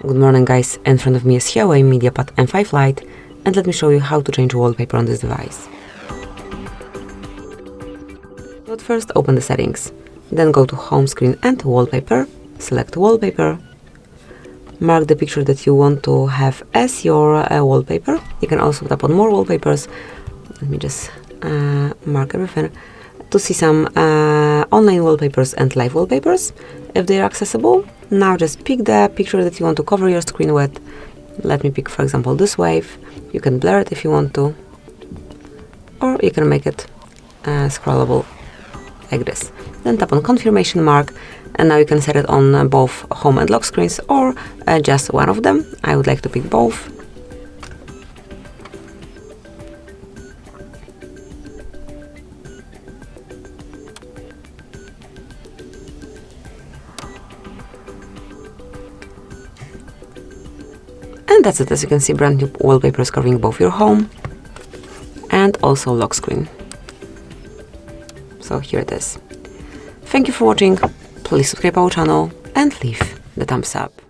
Good morning guys, in front of me is HUAWEI MediaPad M5 Lite, and let me show you how to change wallpaper on this device. But first open the settings, then go to home screen and wallpaper, select wallpaper, mark the picture that you want to have as your wallpaper. You can also tap on more wallpapers. Let me just mark everything to see some online wallpapers and live wallpapers if they are accessible. Now just pick the picture that you want to cover your screen with. Let me pick, for example, this wave. You can blur it if you want to, or you can make it scrollable like this. Then tap on confirmation mark, and now you can set it on both home and lock screens, or just one of them. I would like to pick both. And that's it. As you can see, brand new wallpapers covering both your home and also lock screen. So here it is. Thank you for watching. Please subscribe our channel and leave the thumbs up.